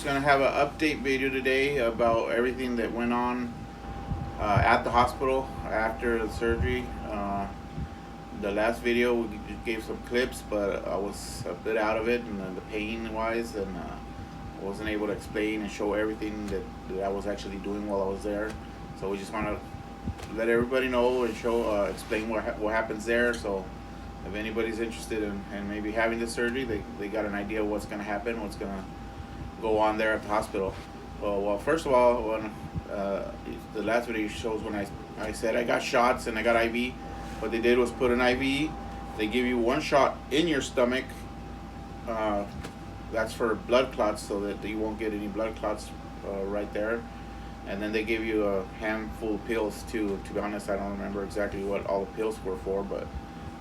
just gonna have an update video today about everything that went on at the hospital after the surgery. The last video we just gave some clips, but I was a bit out of it, and the pain wise, and I wasn't able to explain and show everything that I was actually doing while I was there. So we just want to let everybody know and show, explain what happens there. So if anybody's interested in maybe having the surgery, they got an idea of what's going to happen, what's going to go on there at the hospital. Well, first of all, when the last video shows when I said I got shots and I got IV. What they did was put an IV. They give you one shot in your stomach. That's for blood clots, so that you won't get any blood clots right there. And then they give you a handful of pills too. To be honest, I don't remember exactly what all the pills were for, but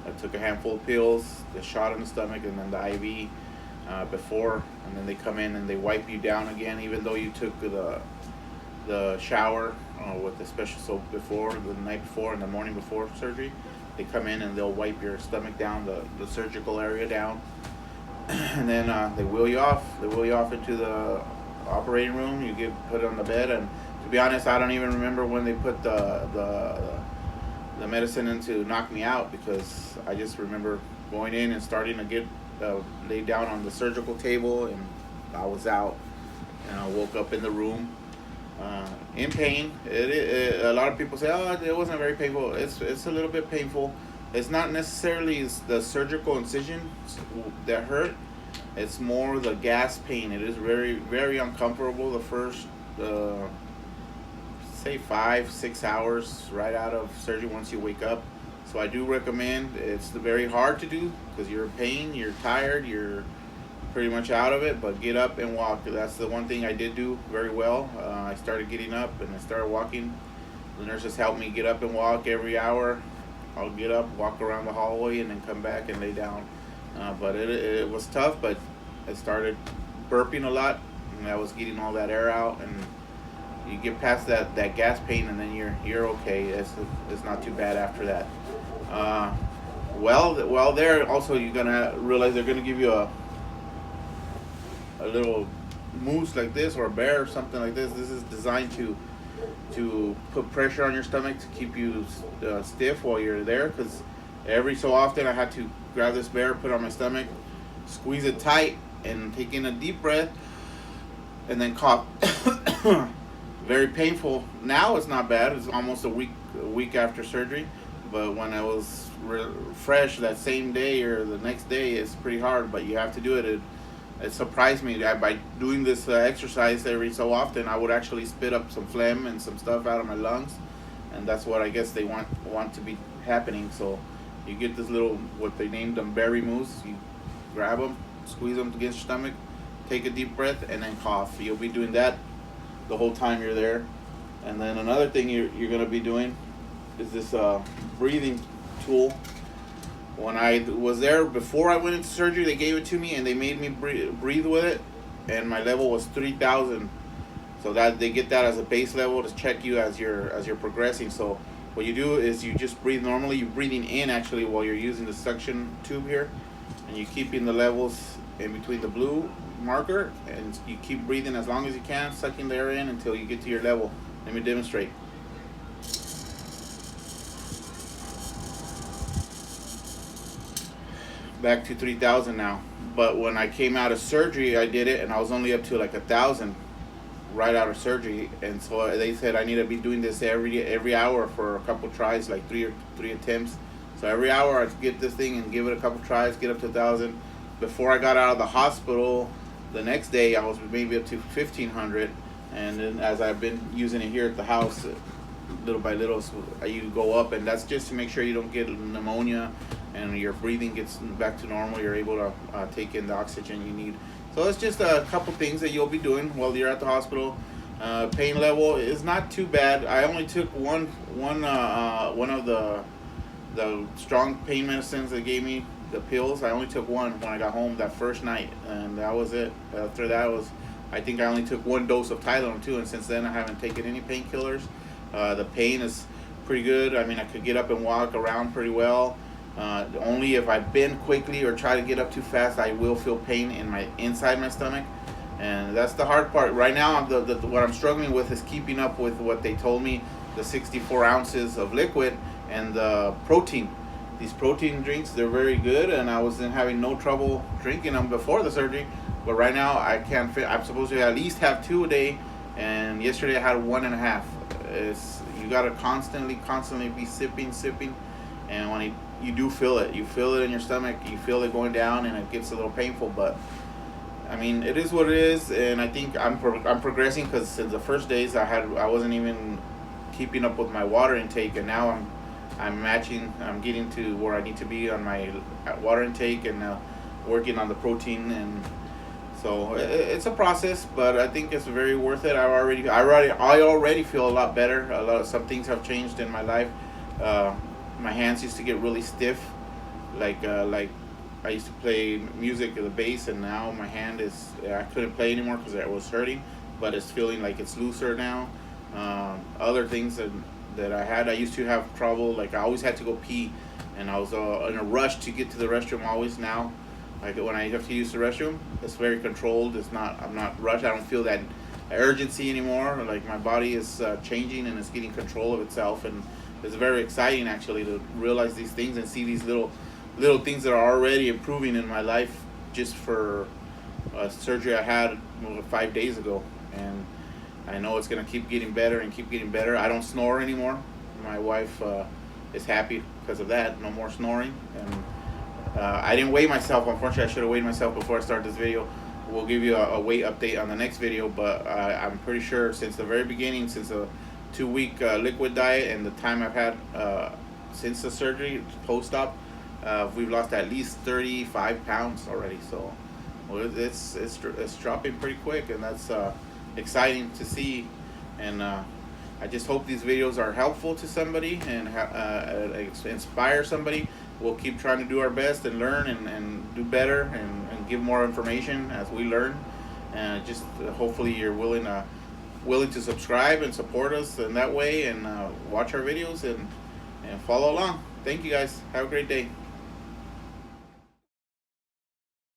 I took a handful of pills, the shot in the stomach, and then the IV before. And then they come in and they wipe you down again, even though you took the shower with the special soap before, the night before and the morning before surgery. They come in and they'll wipe your stomach down, the surgical area down, and then they wheel you off. They wheel you off into the operating room. You get put on the bed, and to be honest, I don't even remember when they put the medicine in to knock me out, because I just remember going in and starting to get laid down on the surgical table, and I was out, and I woke up in the room. In pain. A lot of people say, "Oh, it wasn't very painful." It's a little bit painful. It's not necessarily the surgical incision that hurt. It's more the gas pain. It is very, very uncomfortable the first, say 5-6 hours right out of surgery once you wake up. So I do recommend. It's very hard to do because you're in pain, you're tired, you're pretty much out of it, but get up and walk. That's the one thing I did do very well. I started getting up and I started walking. The nurses helped me get up and walk every hour. I'll get up, walk around the hallway, and then come back and lay down. But it was tough, but I started burping a lot, and I was getting all that air out, and you get past that gas pain, and then you're okay. It's not too bad after that. Well, there also you're gonna realize they're gonna give you a little moose like this, or a bear or something like this. This is designed to put pressure on your stomach to keep you stiff while you're there, because every so often I had to grab this bear, put it on my stomach, squeeze it tight, and take in a deep breath, and then cough. Very painful. Now it's not bad. It's almost a week after surgery, but when I was fresh that same day or the next day, it's pretty hard, but you have to do it. It surprised me that by doing this exercise every so often, I would actually spit up some phlegm and some stuff out of my lungs, and that's what I guess they want to be happening. So you get this little, what they named them, berry moose. You grab them, squeeze them against your stomach, take a deep breath, and then cough. You'll be doing that the whole time you're there. And then another thing you're going to be doing is this breathing tool. When I was there before I went into surgery, they gave it to me and they made me breathe with it, and my level was 3,000. So that they get that as a base level to check you as you're progressing. So what you do is you just breathe normally. You're breathing in actually while you're using the suction tube here, and you keep in the levels in between the blue marker, and you keep breathing as long as you can, sucking the air in until you get to your level. Let me demonstrate. Back to 3,000 now. But when I came out of surgery, I did it, and I was only up to like 1,000 right out of surgery. And so they said I need to be doing this every hour for a couple tries, like three attempts. So every hour I'd get this thing and give it a couple tries, get up to 1,000. Before I got out of the hospital, the next day I was maybe up to 1,500. And then as I've been using it here at the house, little by little, so you go up, and that's just to make sure you don't get pneumonia and your breathing gets back to normal. You're able to take in the oxygen you need. So it's just a couple things that you'll be doing while you're at the hospital. Pain level is not too bad. I only took one of the strong pain medicines they gave me, the pills. I only took one when I got home that first night, and that was it. After that I think I only took one dose of Tylenol too, and since then I haven't taken any painkillers. The pain is pretty good. I mean, I could get up and walk around pretty well. Only if I bend quickly or try to get up too fast, I will feel pain inside my stomach. and that's the hard part right now. What I'm struggling with is keeping up with what they told me, the 64 ounces of liquid and the protein. These protein drinks, they're very good, and I was having no trouble drinking them before the surgery, but right now I can't fit. I'm supposed to at least have 2 a day, and yesterday I had 1.5. You gotta constantly be sipping, and when you do feel it, you feel it in your stomach, you feel it going down, and it gets a little painful. But I mean, it is what it is, and I think I'm progressing, because since the first days I wasn't even keeping up with my water intake, and now I'm getting to where I need to be on my water intake, and working on the protein, and so it's a process, but I think it's very worth it. I already feel a lot better. Some things have changed in my life. My hands used to get really stiff, like I used to play music, the bass, and now my hand I couldn't play anymore because it was hurting, but it's feeling like it's looser now. Other things that I used to have trouble, like I always had to go pee, and I was in a rush to get to the restroom always. Now, like when I have to use the restroom, it's very controlled. I'm not rushed. I don't feel that urgency anymore. Like my body is changing, and it's getting control of itself, and it's very exciting actually to realize these things and see these little things that are already improving in my life just for surgery I had 5 days ago, and I know it's gonna keep getting better and keep getting better. I don't snore anymore. My wife is happy because of that. No more snoring. And I didn't weigh myself. Unfortunately, I should have weighed myself before I start this video. We'll give you a weight update on the next video, but I'm pretty sure since the very beginning, since a 2-week liquid diet and the time I've had since the surgery post-op, we've lost at least 35 pounds already. So it's dropping pretty quick, and that's exciting to see. And I just hope these videos are helpful to somebody and inspire somebody. We'll keep trying to do our best and learn and do better and give more information as we learn. And just hopefully you're willing to subscribe and support us in that way, and watch our videos and follow along. Thank you guys. Have a great day.